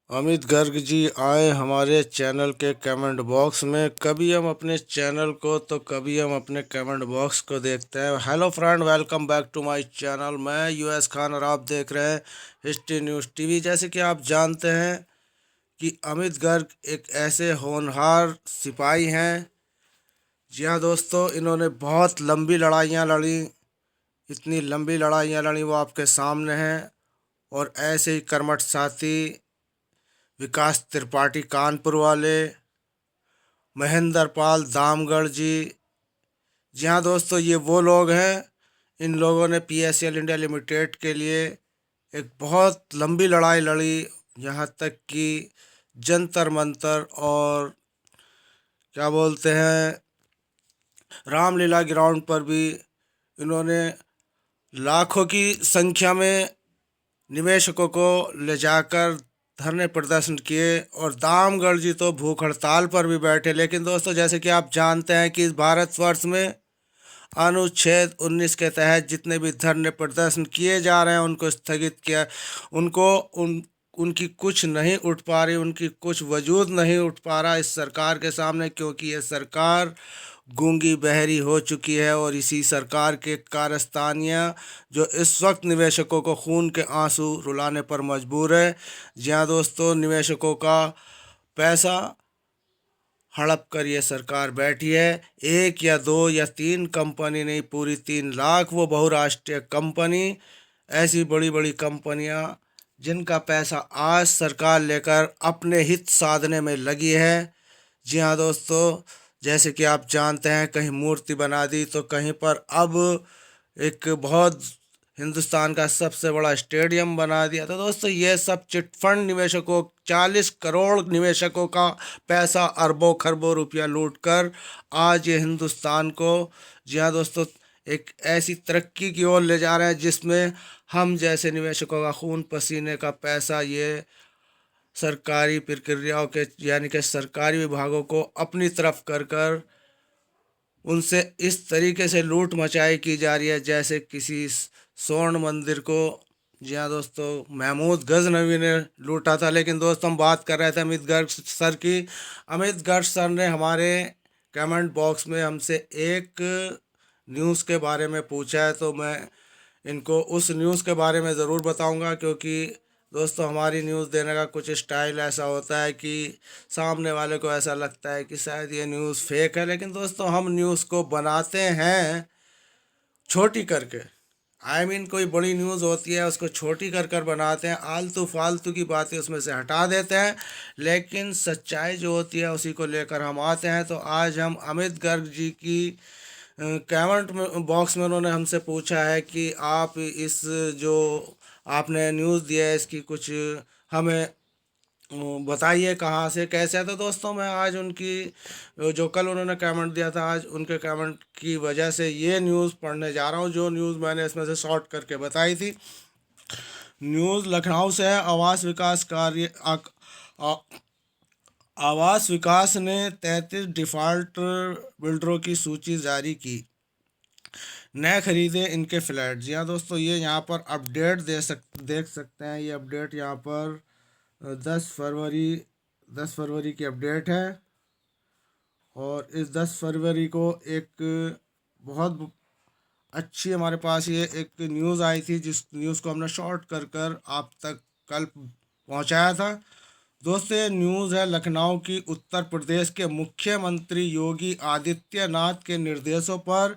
अमित गर्ग जी आए हमारे चैनल के कमेंट बॉक्स में। कभी हम अपने चैनल को तो कभी हम अपने कमेंट बॉक्स को देखते हैं। Hello friend, welcome back to my channel. मैं यूएस खान और आप देख रहे हैं हिस्ट्री न्यूज़ टीवी। जैसे कि आप जानते हैं कि अमित गर्ग एक ऐसे होनहार सिपाही हैं। जी हाँ दोस्तों, इन्होंने बहुत लंबी लड़ाइयाँ लड़ी। इतनी लंबी लड़ाइयाँ लड़ी वो आपके सामने हैं। और ऐसे ही कर्मठ साथी विकास त्रिपाठी कानपुर वाले, महेंद्र पाल दामगढ़ जी। जी हाँ दोस्तों, ये वो लोग हैं। इन लोगों ने पीएसएल इंडिया लिमिटेड के लिए एक बहुत लंबी लड़ाई लड़ी। यहाँ तक कि जंतर मंतर और क्या बोलते हैं, रामलीला ग्राउंड पर भी इन्होंने लाखों की संख्या में निवेशकों को ले जाकर धरने प्रदर्शन किए। और दामगढ़ जी तो भूख हड़ताल पर भी बैठे। लेकिन दोस्तों, जैसे कि आप जानते हैं कि इस भारतवर्ष में अनुच्छेद 19 के तहत जितने भी धरने प्रदर्शन किए जा रहे हैं उनको स्थगित किया। उनको उनकी कुछ नहीं उठ पा रही, उनकी कुछ वजूद नहीं उठ पा रहा इस सरकार के सामने, क्योंकि ये सरकार गूंगी बहरी हो चुकी है। और इसी सरकार के कारस्तानियाँ जो इस वक्त निवेशकों को खून के आंसू रुलाने पर मजबूर है। जी हाँ दोस्तों, निवेशकों का पैसा हड़प कर ये सरकार बैठी है। एक या दो या तीन कंपनी नहीं, पूरी 3 लाख वो बहुराष्ट्रीय कंपनी, ऐसी बड़ी बड़ी कंपनियां जिनका पैसा आज सरकार लेकर अपने हित साधने में लगी है। जी हाँ दोस्तों, जैसे कि आप जानते हैं, कहीं मूर्ति बना दी तो कहीं पर अब एक बहुत हिंदुस्तान का सबसे बड़ा स्टेडियम बना दिया। तो दोस्तों, ये सब चिटफंड निवेशकों, 40 करोड़ निवेशकों का पैसा, अरबों खरबों रुपया लूटकर आज ये हिंदुस्तान को, जी हाँ दोस्तों, एक ऐसी तरक्की की ओर ले जा रहे हैं जिसमें हम जैसे निवेशकों का खून पसीने का पैसा ये सरकारी प्रक्रियाओं के यानी कि सरकारी विभागों को अपनी तरफ कर कर उनसे इस तरीके से लूट मचाई की जा रही है जैसे किसी स्वर्ण मंदिर को। जी हाँ दोस्तों, महमूद गजनवी ने लूटा था। लेकिन दोस्तों, हम बात कर रहे थे अमित गर्ग सर की। अमित गर्ग सर ने हमारे कमेंट बॉक्स में हमसे एक न्यूज़ के बारे में पूछा है, तो मैं इनको उस न्यूज़ के बारे में ज़रूर बताऊंगा। क्योंकि दोस्तों, हमारी न्यूज़ देने का कुछ स्टाइल ऐसा होता है कि सामने वाले को ऐसा लगता है कि शायद ये न्यूज़ फेक है। लेकिन दोस्तों, हम न्यूज़ को बनाते हैं छोटी करके। कोई बड़ी न्यूज़ होती है उसको छोटी कर कर बनाते हैं, आलतू फालतू की बातें उसमें से हटा देते हैं। लेकिन सच्चाई जो होती है उसी को लेकर हम आते हैं। तो आज हम अमित गर्ग जी की कमेंट में बॉक्स में उन्होंने हमसे पूछा है कि आप इस जो आपने न्यूज़ दिया है इसकी कुछ हमें बताइए कहाँ से कैसे है। तो दोस्तों, मैं आज उनकी जो कल उन्होंने कमेंट दिया था, आज उनके कमेंट की वजह से ये न्यूज़ पढ़ने जा रहा हूँ जो न्यूज़ मैंने इसमें से शॉर्ट करके बताई थी। न्यूज़ लखनऊ से है। आवास विकास ने 33 डिफ़ॉल्ट बिल्डरों की सूची जारी की, नए खरीदे इनके फ्लैट। जी हाँ दोस्तों, ये यहाँ पर अपडेट देख सकते हैं। ये अपडेट यहाँ पर 10 फरवरी 10 फरवरी की अपडेट है। और इस 10 फरवरी को एक बहुत अच्छी हमारे पास ये एक न्यूज़ आई थी, जिस न्यूज़ को हमने शॉर्ट कर कर आप तक कल पहुंचाया था। दोस्तों, ये न्यूज़ है लखनऊ की। उत्तर प्रदेश के मुख्यमंत्री योगी आदित्यनाथ के निर्देशों पर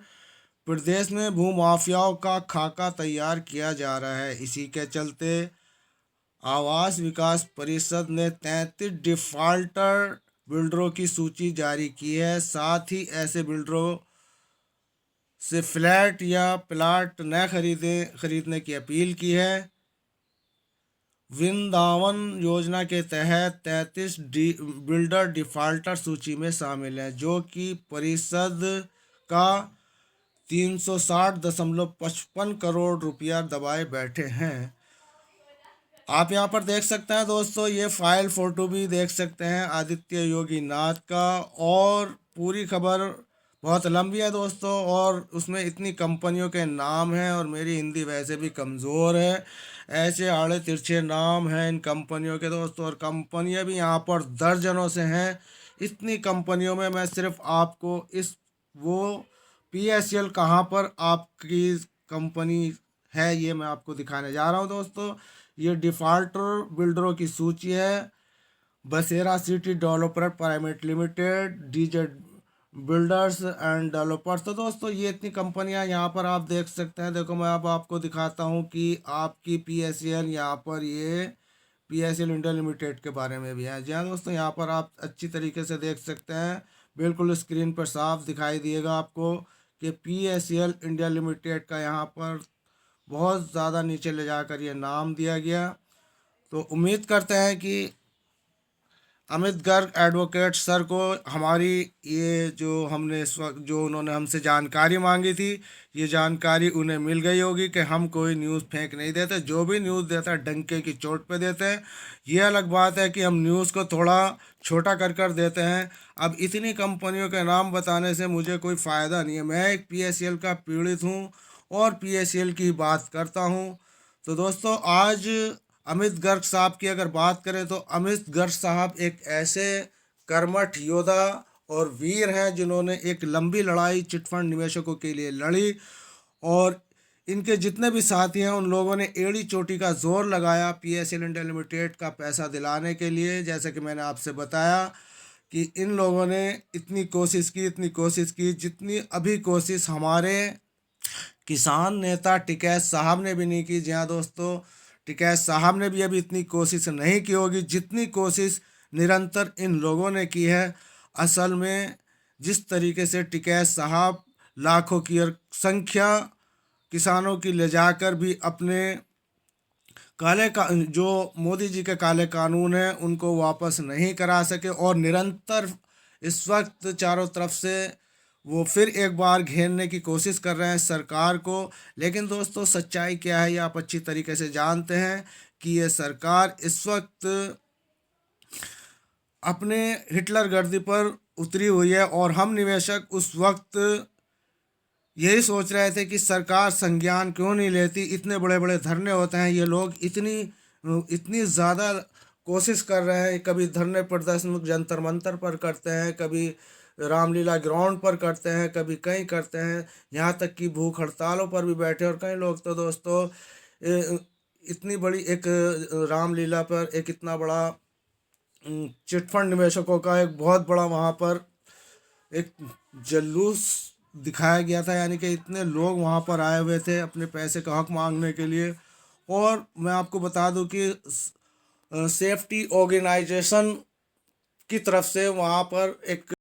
प्रदेश में भूमाफियाओं का खाका तैयार किया जा रहा है। इसी के चलते आवास विकास परिषद ने 33 डिफाल्टर बिल्डरों की सूची जारी की है। साथ ही ऐसे बिल्डरों से फ्लैट या प्लाट न खरीदने की अपील की है। वृंदावन योजना के तहत 33 बिल्डर डिफाल्टर सूची में शामिल हैं, जो कि परिषद का 360.55 करोड़ रुपया दबाए बैठे हैं। आप यहाँ पर देख सकते हैं दोस्तों, ये फाइल फ़ोटो भी देख सकते हैं आदित्य योगी नाथ का। और पूरी खबर बहुत लंबी है दोस्तों, और उसमें इतनी कंपनियों के नाम हैं, और मेरी हिंदी वैसे भी कमज़ोर है। ऐसे आड़े तिरछे नाम हैं इन कंपनियों के दोस्तों, और कंपनियां भी यहाँ पर दर्जनों से हैं। इतनी कंपनियों में मैं सिर्फ आपको इस वो PSL कहाँ पर आपकी कंपनी है ये मैं आपको दिखाने जा रहा हूँ दोस्तों। ये डिफ़ॉल्टर बिल्डरों की सूची है। बसेरा city developer private limited, DZ builders and developers. तो दोस्तों ये इतनी कंपनियां यहाँ पर आप देख सकते हैं। देखो मैं अब आपको दिखाता हूँ कि आपकी PSL यहाँ पर ये PSL इंडिया लिमिटेड के बारे में भी है। जी हाँ दोस्तों, यहाँ पर आप अच्छी तरीके से देख सकते हैं, बिल्कुल स्क्रीन पर साफ दिखाई दिएगा आपको कि PSL इंडिया लिमिटेड का यहाँ पर बहुत ज़्यादा नीचे ले जाकर ये नाम दिया गया। तो उम्मीद करते हैं कि अमित गर्ग एडवोकेट सर को हमारी ये जो हमने इस वक्त जो उन्होंने हमसे जानकारी मांगी थी, ये जानकारी उन्हें मिल गई होगी कि हम कोई न्यूज़ फेंक नहीं देते। जो भी न्यूज़ देता है डंके की चोट पे देते हैं। ये अलग बात है कि हम न्यूज़ को थोड़ा छोटा कर देते हैं। अब इतनी कंपनियों के नाम बताने से मुझे कोई फ़ायदा नहीं है। मैं एक PSL का पीड़ित हूँ और PSL की बात करता हूँ। तो दोस्तों आज अमित गर्ग साहब की अगर बात करें तो अमित गर्ग साहब एक ऐसे कर्मठ योद्धा और वीर हैं जिन्होंने एक लंबी लड़ाई चिटफंड निवेशकों के लिए लड़ी, और इनके जितने भी साथी हैं उन लोगों ने एड़ी चोटी का जोर लगाया PSL इंडिया लिमिटेड का पैसा दिलाने के लिए। जैसे कि मैंने आपसे बताया कि इन लोगों ने इतनी कोशिश की जितनी अभी कोशिश हमारे किसान नेता टिकैत साहब ने भी नहीं की। जी हाँ दोस्तों, टिकैत साहब ने भी अभी इतनी कोशिश नहीं की होगी जितनी कोशिश निरंतर इन लोगों ने की है। असल में जिस तरीके से टिकैत साहब लाखों की संख्या किसानों की ले जाकर भी अपने काले का जो मोदी जी के काले कानून हैं उनको वापस नहीं करा सके, और निरंतर इस वक्त चारों तरफ से वो फिर एक बार घेरने की कोशिश कर रहे हैं सरकार को। लेकिन दोस्तों सच्चाई क्या है ये आप अच्छी तरीके से जानते हैं कि ये सरकार इस वक्त अपने हिटलर गर्दी पर उतरी हुई है, और हम निवेशक उस वक्त यही सोच रहे थे कि सरकार संज्ञान क्यों नहीं लेती। इतने बड़े बड़े धरने होते हैं, ये लोग इतनी इतनी ज़्यादा कोशिश कर रहे हैं। कभी धरने प्रदर्शन जंतर मंतर पर करते हैं, कभी रामलीला ग्राउंड पर करते हैं, कभी कहीं करते हैं, यहाँ तक कि भूख हड़तालों पर भी बैठे। और कई लोग तो दोस्तों इतनी बड़ी एक रामलीला पर एक इतना बड़ा चिटफंड निवेशकों का एक बहुत बड़ा वहाँ पर एक जुलूस दिखाया गया था, यानी कि इतने लोग वहाँ पर आए हुए थे अपने पैसे का हक मांगने के लिए। और मैं आपको बता दूं कि सेफ्टी ऑर्गेनाइजेशन की तरफ से वहाँ पर एक